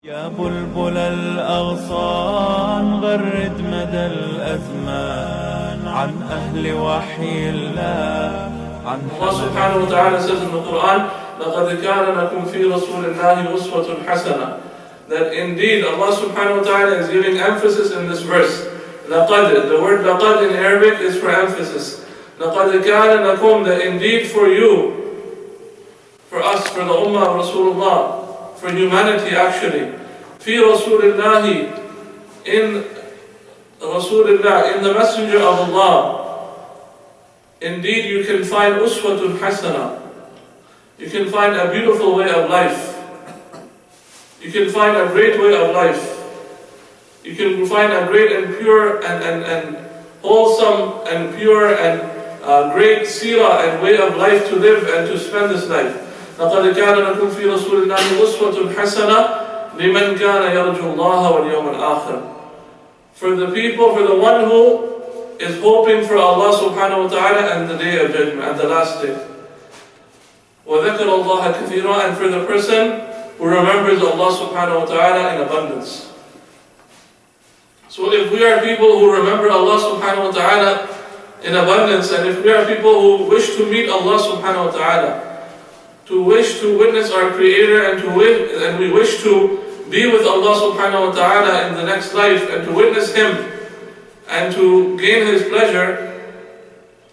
يا بلبل الأغصان غرد مدى الأزمان عن أهل وحي الله عن Allah subhanahu wa ta'ala says in the Quran, لَقَدْ كَانَ لَكُمْ فِي رَسُولِ اللَّهِ أُسْوَةٌ حَسَنَةٌ. That indeed Allah subhanahu wa ta'ala is giving emphasis in this verse. لَقَدْ, the word لَقَدْ in Arabic is for emphasis. لَقَدْ كَانَ لَكُمْ, that indeed for you, for us, for the ummah of Rasulullah, for humanity actually, في رسول الله, in Rasulullah, in the Messenger of Allah, indeed you can find uswatun hasana. You can find a beautiful way of life. You can find a great way of life. You can find a great and pure and wholesome and pure and great seerah and way of life to live and to spend this life. لَقَدْ كَانَ لَكُمْ فِي رَسُولِ اللَّهِ أُسْوَةٌ حَسَنَةٌ لِمَنْ كَانَ يَرْجُو اللَّهَ وَالْيَوْمَ الْآخِرِ. For the people, for the one who is hoping for Allah subhanahu wa ta'ala and the day of judgment, and the last day. وَذَكَرَ اللَّهَ كَثِيرًا, and for the person who remembers Allah subhanahu wa ta'ala in abundance. So if we are people who remember Allah subhanahu wa ta'ala in abundance, and if we are people who wish to meet Allah subhanahu wa ta'ala, to wish to witness our Creator, and we wish to be with Allah subhanahu wa ta'ala in the next life, and to witness Him, and to gain His pleasure,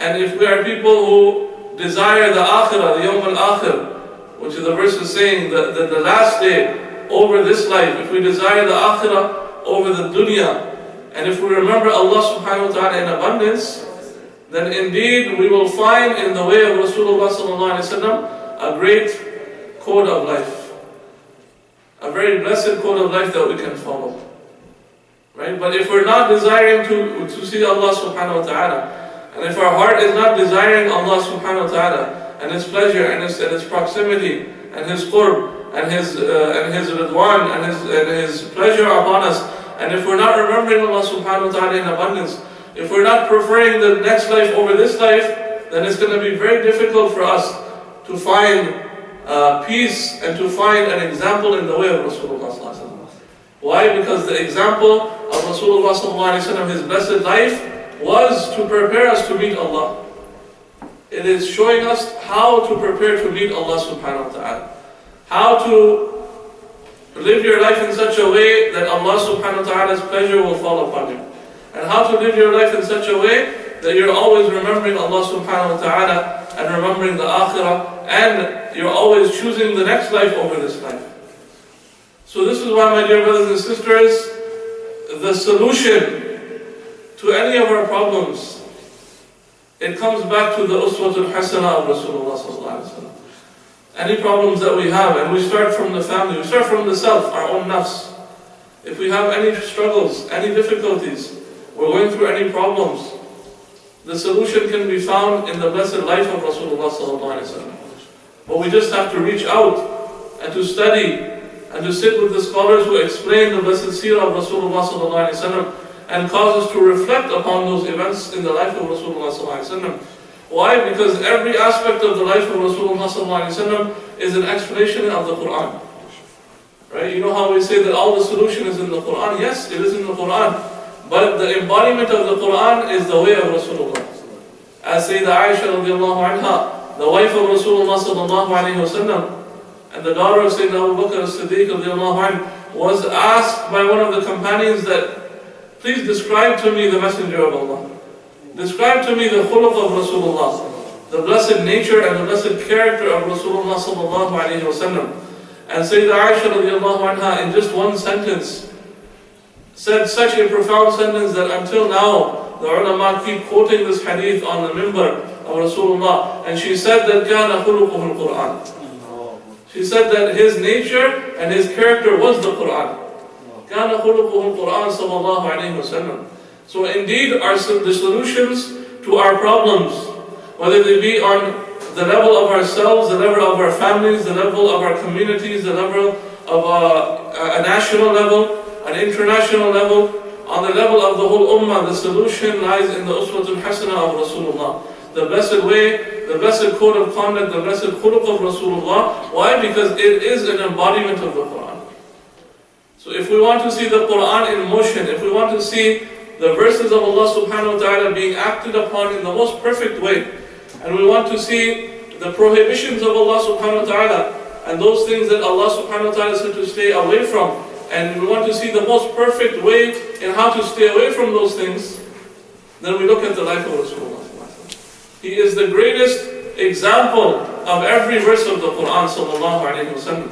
and if we are people who desire the akhirah, the yawm al-akhir, which is the verse is saying that the last day over this life, if we desire the akhirah over the dunya, and if we remember Allah subhanahu wa ta'ala in abundance, then indeed we will find in the way of Rasulullah sallallahu alaihi wasallam a great code of life, a very blessed code of life that we can follow. Right? But if we're not desiring to see Allah subhanahu wa ta'ala, and if our heart is not desiring Allah subhanahu wa ta'ala and His pleasure and His proximity and His qurb and His ridwan and His pleasure upon us, and if we're not remembering Allah subhanahu wa ta'ala in abundance, if we're not preferring the next life over this life, then it's going to be very difficult for us to find peace and to find an example in the way of Rasulullah sallallahu alaihi wasallam. Why? Because the example of Rasulullah sallallahu alaihi wasallam, his blessed life, was to prepare us to meet Allah. It is showing us how to prepare to meet Allah subhanahu wa ta'ala. How to live your life in such a way that Allah subhanahu wa ta'ala's pleasure will fall upon you. And how to live your life in such a way that you're always remembering Allah subhanahu wa ta'ala and remembering the akhirah, and you're always choosing the next life over this life. So this is why, my dear brothers and sisters, the solution to any of our problems, it comes back to the uswatul hasana of Rasulullah sallallahu alaihi wasallam. Any problems that we have, and we start from the family, we start from the self, our own nafs. If we have any struggles, any difficulties, we're going through any problems, the solution can be found in the blessed life of Rasulullah sallallahu alaihi wasallam. But we just have to reach out and to study and to sit with the scholars who explain the blessed seerah of Rasulullah sallallahu alaihi wasallam and cause us to reflect upon those events in the life of Rasulullah sallallahu alaihi wasallam. Why? Because every aspect of the life of Rasulullah sallallahu alaihi wasallam is an explanation of the Quran. Right? You know how we say that all the solution is in the Quran? Yes, it is in the Quran. But the embodiment of the Quran is the way of Rasulullah. As Sayyidah Aisha radiallahu anha, the wife of Rasulullah sallallahu alayhi wa sallam, and the daughter of Sayyidina Abu Bakr as-Siddiq radiallahu anhu, was asked by one of the companions that, please describe to me the Messenger of Allah. Describe to me the khuluq of Rasulullah, the blessed nature and the blessed character of Rasulullah sallallahu alayhi wa sallam. And Sayyidah Aisha radiallahu anha, in just one sentence, said such a profound sentence that until now the ulama keep quoting this hadith on the mimbar of Rasulullah. And she said that كَانَ خُلُقُهُ الْقُرْآنِ. She said that his nature and his character was the Quran. كَانَ خُلُقُهُ الْقُرْآنِ صلى الله عليه وسلم. So indeed the solutions to our problems, whether they be on the level of ourselves, the level of our families, the level of our communities, the level of a national level, an international level, on the level of the whole ummah, the solution lies in the uswatul hasana of Rasulullah. The blessed way, the blessed code of conduct, the blessed khuluq of Rasulullah. Why? Because it is an embodiment of the Quran. So if we want to see the Quran in motion, if we want to see the verses of Allah subhanahu wa ta'ala being acted upon in the most perfect way, and we want to see the prohibitions of Allah subhanahu wa ta'ala and those things that Allah subhanahu wa ta'ala said to stay away from, and we want to see the most perfect way in how to stay away from those things, then we look at the life of Rasulullah. He is the greatest example of every verse of the Quran sallallahu alayhi wa sallam.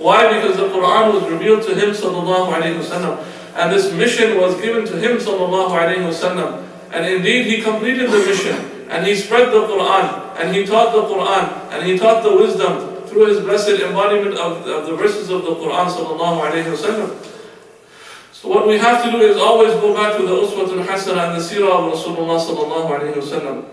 Why? Because the Quran was revealed to him sallallahu alayhi wa sallam, and this mission was given to him sallallahu alayhi wa sallam. And indeed he completed the mission, and he spread the Quran, and he taught the Quran, and he taught the wisdom through his blessed embodiment of the verses of the Quran sallallahu alayhi wa sallam. So what we have to do is always go back to the Uswatul Hasana and the Seerah of Rasulullah sallallahu alayhi wa sallam.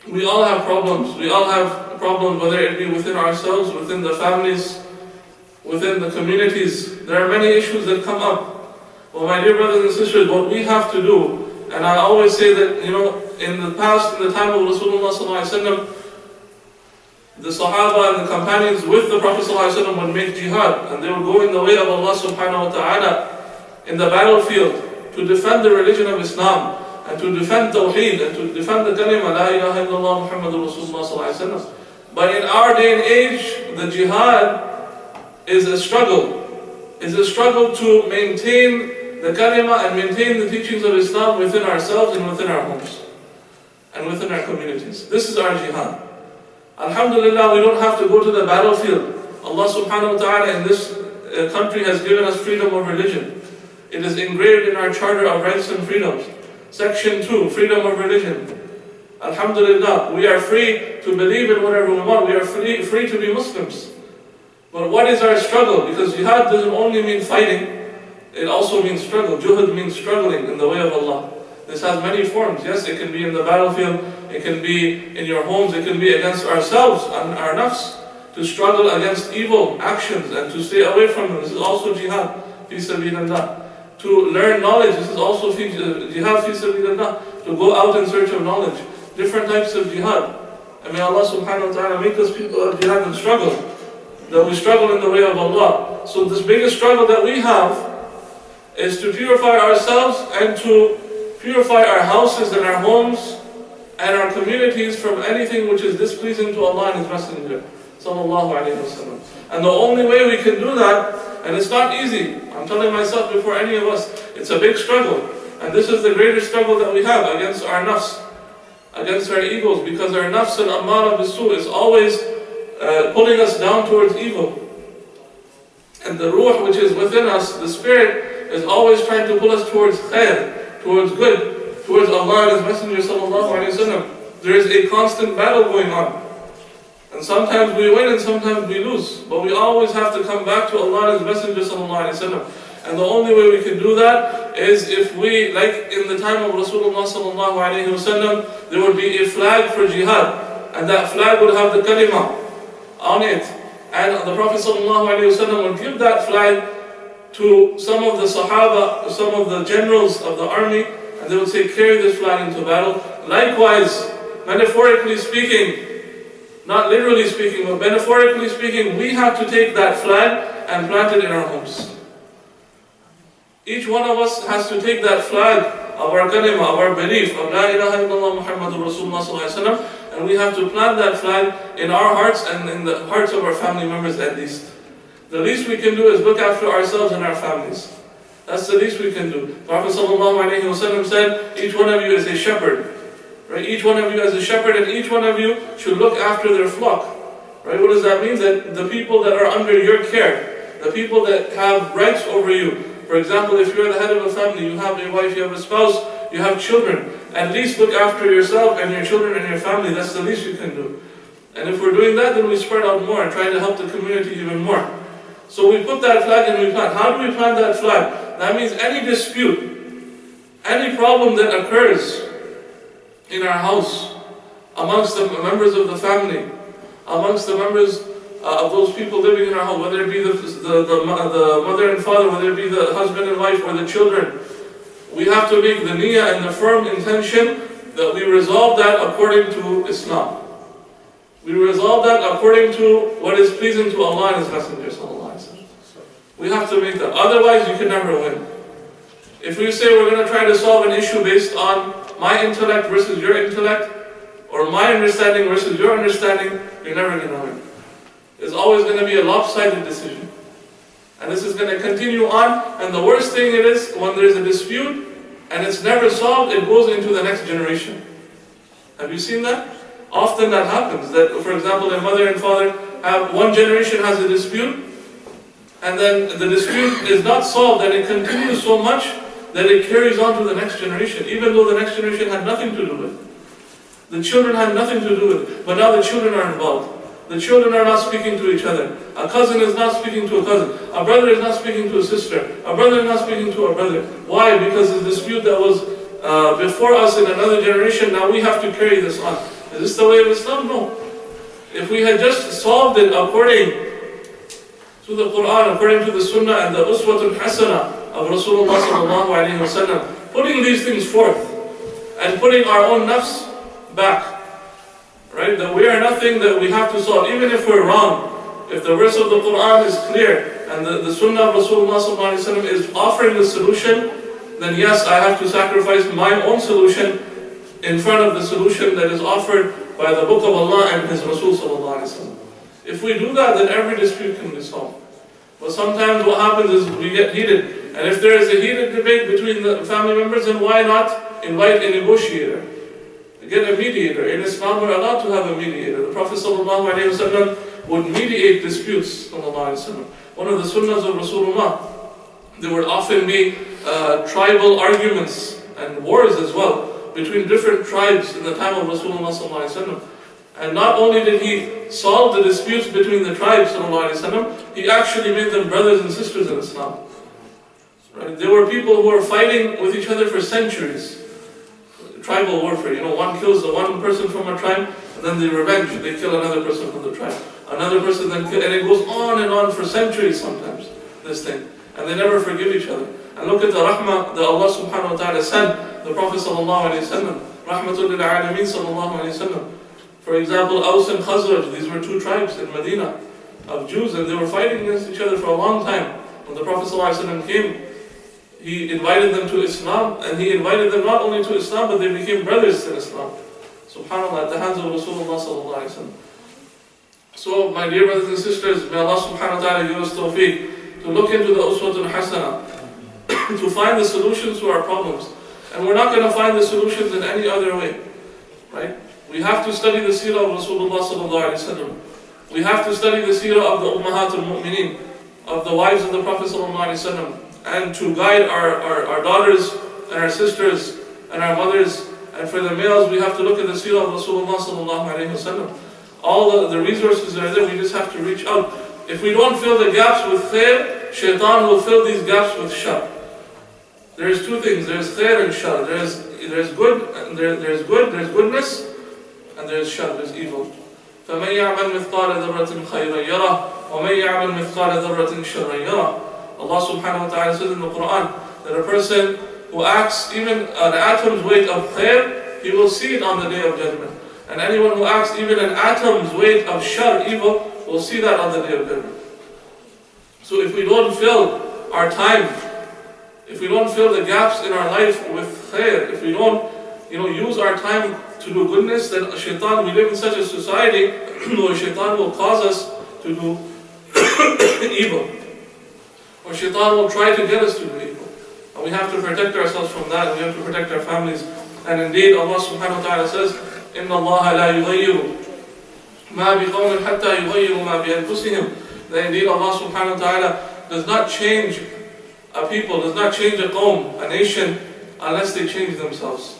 We all have problems. We all have problems, whether it be within ourselves, within the families, within the communities. There are many issues that come up. Well, my dear brothers and sisters, what we have to do, and I always say that, in the past, in the time of Rasulullah sallallahu alaihi wasallam, the Sahaba and the companions with the Prophet sallallahu alaihi wasallam would make jihad, and they would go in the way of Allah subhanahu wa ta'ala in the battlefield to defend the religion of Islam, and to defend Tawheed, and to defend the kalima, La ilaha illallah Muhammadur Rasulullah sallallahu alaihi wasallam. But in our day and age, the jihad is a struggle. It's a struggle to maintain the kalima and maintain the teachings of Islam within ourselves and within our homes and within our communities. This is our jihad. Alhamdulillah, we don't have to go to the battlefield. Allah subhanahu wa ta'ala in this country has given us freedom of religion. It is engraved in our Charter of Rights and Freedoms. Section 2, freedom of religion. Alhamdulillah, we are free to believe in whatever we want. We are free to be Muslims. But what is our struggle? Because jihad doesn't only mean fighting, it also means struggle. Juhud means struggling in the way of Allah. This has many forms. Yes, it can be in the battlefield, it can be in your homes, it can be against ourselves and our nafs, to struggle against evil actions and to stay away from them. This is also jihad fi sabilillah. To learn knowledge, this is also jihad fi sabilillah. To go out in search of knowledge. Different types of jihad. And may Allah subhanahu wa ta'ala make us people of jihad and struggle. That we struggle in the way of Allah. So this biggest struggle that we have is to purify ourselves and to purify our houses and our homes and our communities from anything which is displeasing to Allah and His Messenger sallallahu alayhi wa sallam. And the only way we can do that, and it's not easy, I'm telling myself before any of us, it's a big struggle. And this is the greatest struggle that we have against our nafs, against our egos, because our nafs and ammara bisu is always pulling us down towards evil. And the ruh which is within us, the spirit, is always trying to pull us towards khair, towards good, towards Allah and His Messenger sallallahu alayhi wa sallam. There is a constant battle going on. And sometimes we win and sometimes we lose. But we always have to come back to Allah and His Messenger sallallahu alayhi wa sallam. And the only way we can do that is if we, like in the time of Rasulullah sallallahu alayhi wa sallam, there would be a flag for jihad. And that flag would have the kalima on it. And the Prophet sallallahu alayhi wa sallam would give that flag to some of the Sahaba, some of the generals of the army, and they would say, carry this flag into battle. Likewise, metaphorically speaking, not literally speaking, but metaphorically speaking, we have to take that flag and plant it in our homes. Each one of us has to take that flag of our kalima, of our belief, of La ilaha illallah Muhammadur Rasulullah sallallahu alayhi wa sallam, and we have to plant that flag in our hearts and in the hearts of our family members at least. The least we can do is look after ourselves and our families. That's the least we can do. Prophet sallallahu alayhi wa sallam said, each one of you is a shepherd. Right? Each one of you is a shepherd, and each one of you should look after their flock. Right? What does that mean? That the people that are under your care, the people that have rights over you. For example, if you're the head of a family, you have a wife, you have a spouse, you have children. At least look after yourself and your children and your family. That's the least you can do. And if we're doing that, then we spread out more and try to help the community even more. So we put that flag and we plant. How do we plant that flag? That means any dispute, any problem that occurs in our house, amongst the members of the family, amongst the members of those people living in our house, whether it be the mother and father, whether it be the husband and wife or the children, we have to make the niyyah and the firm intention that we resolve that according to Islam. We resolve that according to what is pleasing to Allah and His Messenger sallallahu alaihi wasallam. We have to make that. Otherwise, you can never win. If we say we're going to try to solve an issue based on my intellect versus your intellect, or my understanding versus your understanding, you're never going to win. It's always going to be a lopsided decision. And this is going to continue on, and the worst thing it is, when there's a dispute, and it's never solved, it goes into the next generation. Have you seen that? Often that happens, that for example, a mother and father have, one generation has a dispute, and then the dispute is not solved, and it continues so much that it carries on to the next generation, even though the next generation had nothing to do with it. The children had nothing to do with it, but now the children are involved. The children are not speaking to each other. A cousin is not speaking to a cousin. A brother is not speaking to a sister. A brother is not speaking to a brother. Why? Because the dispute that was before us in another generation, now we have to carry this on. Is this the way of Islam? No. If we had just solved it according to the Quran, according to the Sunnah and the Uswatul Hasana of Rasulullah sallallahu alayhi wa sallam, putting these things forth and putting our own nafs back, right? That we are nothing that we have to solve, even if we're wrong. If the verse of the Quran is clear and the Sunnah of Rasulullah sallallahu alayhi wa sallam is offering the solution, then yes, I have to sacrifice my own solution in front of the solution that is offered by the Book of Allah and His Rasul sallallahu alayhi wa sallam. If we do that, then every dispute can be solved. But sometimes what happens is we get heated. And if there is a heated debate between the family members, then why not invite a negotiator? Get a mediator. In Islam, we're allowed to have a mediator. The Prophet ﷺ would mediate disputes. One of the sunnahs of Rasulullah, there would often be tribal arguments and wars as well between different tribes in the time of Rasulullah ﷺ. And not only did he solve the disputes between the tribes, he actually made them brothers and sisters in Islam. Right? There were people who were fighting with each other for centuries. Tribal warfare, one kills the one person from a tribe, and then they revenge, they kill another person from the tribe. Another person then kills, and it goes on and on for centuries sometimes, this thing. And they never forgive each other. And look at the rahmah that Allah subhanahu wa ta'ala sent the Prophet sallallahu alayhi wa sallam. Rahmatul lil alameen sallallahu alayhi wa sallam. For example, Aus and Khazraj, these were two tribes in Medina of Jews, and they were fighting against each other for a long time. When the Prophet sallallahu alayhi wa sallam came, he invited them to Islam, and he invited them not only to Islam, but they became brothers in Islam. SubhanAllah, at the hands of Rasulullah sallallahu alayhi wa sallam. So, my dear brothers and sisters, may Allah subhanahu wa ta'ala give us tawfiq to look into the Uswatul Hasana, to find the solutions to our problems. And we're not going to find the solutions in any other way, right? We have to study the seerah of Rasulullah sallallahu alayhi wa sallam. We have to study the seerah of the Ummahat al-Mu'mineen, of the wives of the Prophet sallallahu alayhi wa sallam, and to guide our daughters and our sisters and our mothers. And for the males, we have to look at the seerah of Rasulullah sallallahu alayhi wa sallam. All the resources are there, we just have to reach out. If we don't fill the gaps with khair, shaitan will fill these gaps with shar. There's two things, there's khair and shar. There's good, there's goodness, and there's shar, there's evil. فَمَنْ يَعْمَلْ مِثْقَالَ ذَرَّةٍ خَيْرًا يَرَهُ وَمَنْ يَعْمَلْ مِثْقَالَ ذَرَّةٍ شَرًّا يَرَهُ. Allah subhanahu wa ta'ala says in the Quran that a person who acts even an atom's weight of khair, he will see it on the day of judgment. And anyone who acts even an atom's weight of shar, evil, will see that on the day of judgment. So if we don't fill our time, if we don't fill the gaps in our life with khair, if we don't use our time to do goodness, then shaitan, we live in such a society where shaitan will cause us to do evil. Or shaitan will try to get us to do evil. And we have to protect ourselves from that, and we have to protect our families. And indeed, Allah subhanahu wa ta'ala says, إِنَّ اللَّهَ لَا يُغَيِّرُ مَا بِقَوْمٍ حَتَّى يُغَيِّرُوا مَا بِأَنفُسِهِمْ. That indeed Allah subhanahu wa ta'ala does not change a people, does not change a qawm, a nation, unless they change themselves.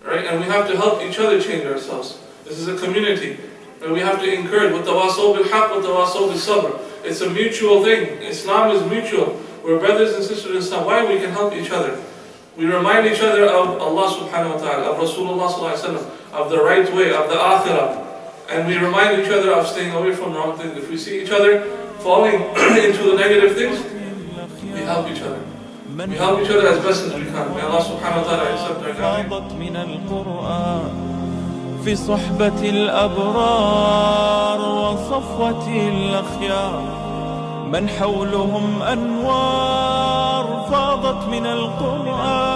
Right? And we have to help each other change ourselves. This is a community. And we have to encourage, وَتَوَاصَوْا بِالْحَقِّ وَتَوَاصَوْا بِالصَّبْرِ. It's a mutual thing. Islam is mutual. We're brothers and sisters in Islam. Why? We can help each other. We remind each other of Allah subhanahu wa ta'ala, of Rasulullah sallallahu alayhi wa sallam, of the right way, of the akhirah. And we remind each other of staying away from wrong things. If we see each other falling into the negative things, we help each other. We help each other as best as we can. May Allah subhanahu wa ta'ala accept our dua. في صحبة الأبرار وصفوة الأخيار من حولهم أنوار فاضت من القرآن.